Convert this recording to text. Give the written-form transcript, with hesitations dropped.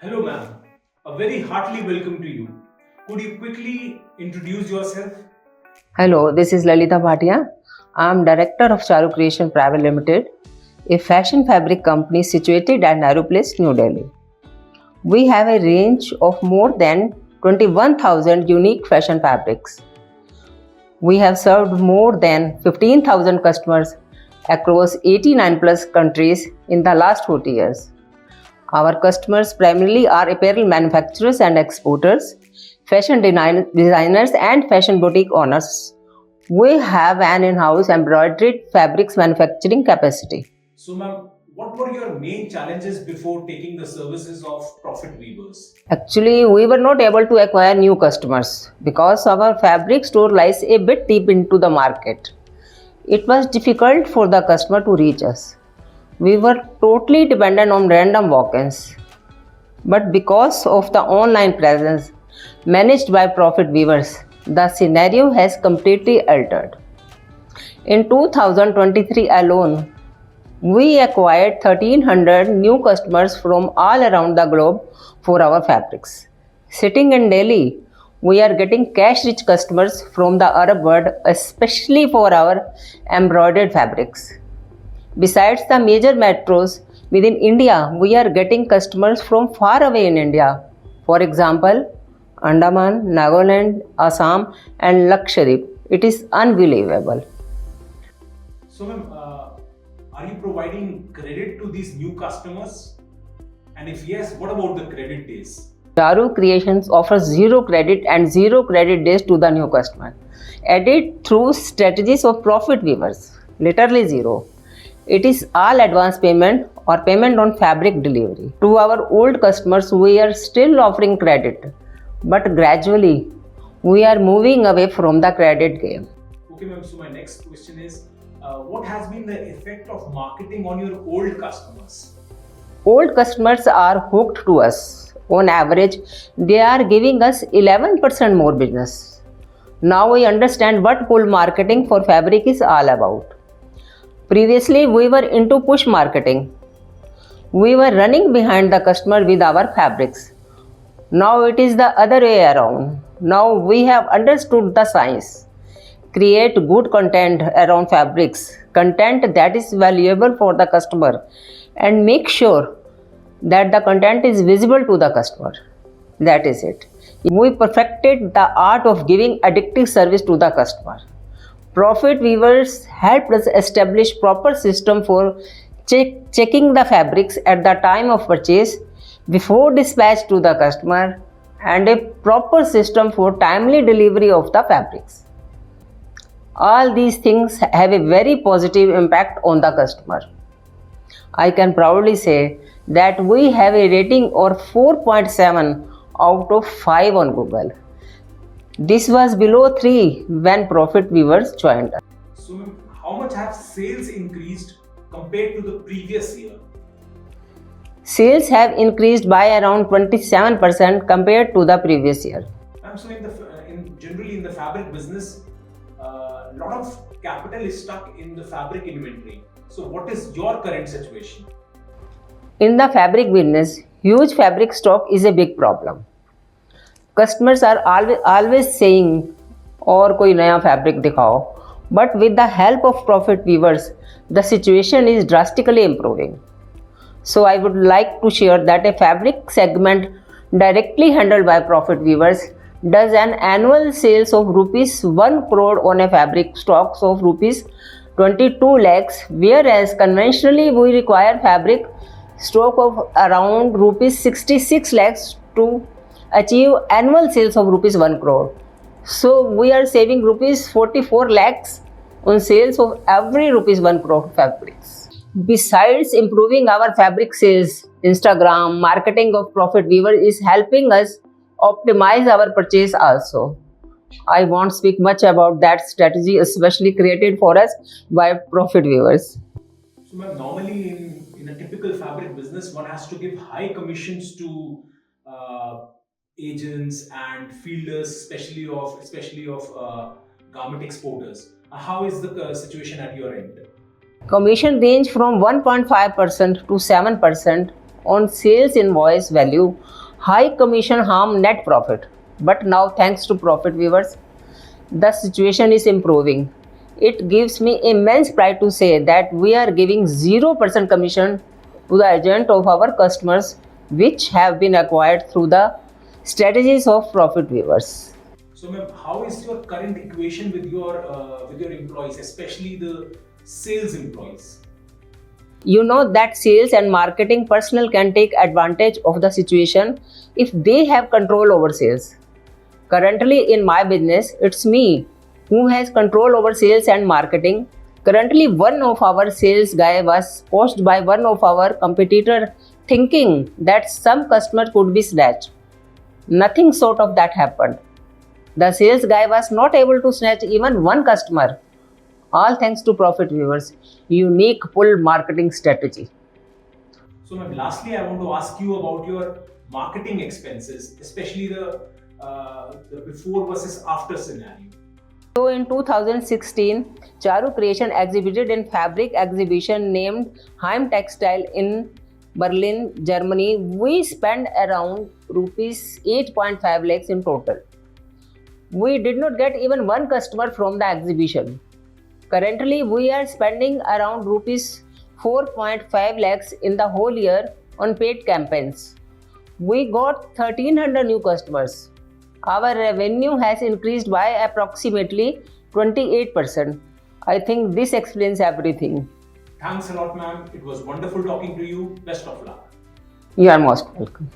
Hello, ma'am. A very heartily welcome to you. Could you quickly introduce yourself? Hello, this is Lalita Bhatia. I am Director of Charu Creation Private Limited, a fashion fabric company situated at Nehru Place, New Delhi. We have a range of more than 21,000 unique fashion fabrics. We have served more than 15,000 customers across 89 plus countries in the last 40 years. Our customers primarily are apparel manufacturers and exporters, fashion designers, and fashion boutique owners. We have an in house embroidered fabrics manufacturing capacity. So, ma'am, what were your main challenges before taking the services of Profit Weavers? Actually, we were not able to acquire new customers because our fabric store lies a bit deep into the market. It was difficult for the customer to reach us. We were totally dependent on random walk-ins. But because of the online presence managed by Profit Weavers, the scenario has completely altered. In 2023 alone, we acquired 1,300 new customers from all around the globe for our fabrics. Sitting in Delhi, we are getting cash rich customers from the Arab world, especially for our embroidered fabrics. Besides the major metros within India, we are getting customers from far away in India. For example, Andaman, Nagaland, Assam, and Lakshadweep. It is unbelievable. So, ma'am, are you providing credit to these new customers? And if yes, what about the credit days? Charu Creations offers zero credit and zero credit days to the new customer. Added through strategies of Profit Weavers, literally zero. It is all advance payment or payment on fabric delivery. To our old customers, we are still offering credit, but gradually we are moving away from the credit game. Okay, ma'am. So, my next question is what has been the effect of marketing on your old customers? Old customers are hooked to us. On average, they are giving us 11% more business. Now we understand what pull marketing for fabric is all about. Previously, we were into push marketing. We were running behind the customer with our fabrics. Now it is the other way around. Now we have understood the science. Create good content around fabrics, content that is valuable for the customer, and make sure that the content is visible to the customer. That is it. We perfected the art of giving addictive service to the customer. Profit Weavers helped us establish proper system for checking the fabrics at the time of purchase, before dispatch to the customer, and a proper system for timely delivery of the fabrics. All these things have a very positive impact on the customer. I can proudly say that we have a rating of 4.7 out of 5 on Google. This was below 3 when Profit Weavers joined us. So, ma'am, how much have sales increased compared to the previous year? Sales have increased by around 27% compared to the previous year. Ma'am, so generally in the fabric business, a lot of capital is stuck in the fabric inventory. So, what is your current situation? In the fabric business, huge fabric stock is a big problem. Customers are always saying और कोई नया fabric दिखाओ, but with the help of Profit Weavers, the situation is drastically improving. So I would like to share that a fabric segment directly handled by Profit Weavers does an annual sales of rupees 1 crore on a fabric stocks of rupees 22 lakhs, whereas conventionally we require fabric stock of around rupees 66 lakhs to achieve annual sales of rupees 1 crore. So we are saving rupees 44 lakhs on sales of every rupees 1 crore fabrics. Besides improving our fabric sales, Instagram marketing of Profit Weaver is helping us optimize our purchase also. I won't speak much about that strategy, especially created for us by Profit Weavers. So, ma'am, normally in a typical fabric business, one has to give high commissions to agents and fielders, especially of garment exporters. How is the situation at your end? Commission range from 1.5% to 7%, on sales invoice value, high commission harm net profit. But now, thanks to Profit Weavers, the situation is improving. It gives me immense pride to say that we are giving 0% commission to the agent of our customers, which have been acquired through the strategies of Profit Weavers. So, ma'am, how is your current equation with your employees, especially the sales employees? You know that sales and marketing personnel can take advantage of the situation if they have control over sales. Currently, in my business, it's me who has control over sales and marketing. Currently, one of our sales guy was poached by one of our competitor thinking that some customer could be snatched. Nothing sort of that happened. The sales guy was not able to snatch even one customer. All thanks to Profit Weavers' unique pull marketing strategy. So, ma'am, lastly, I want to ask you about your marketing expenses, especially the before versus after scenario. So in 2016, Charu Creation exhibited in fabric exhibition named Heim Textile in Berlin, Germany. We spent around rupees 8.5 lakhs in total. We did not get even one customer from the exhibition. Currently, we are spending around rupees 4.5 lakhs in the whole year on paid campaigns. We got 1300 new customers. Our revenue has increased by approximately 28%. I think this explains everything. Thanks a lot, ma'am. It was wonderful talking to you. Best of luck. You are most welcome.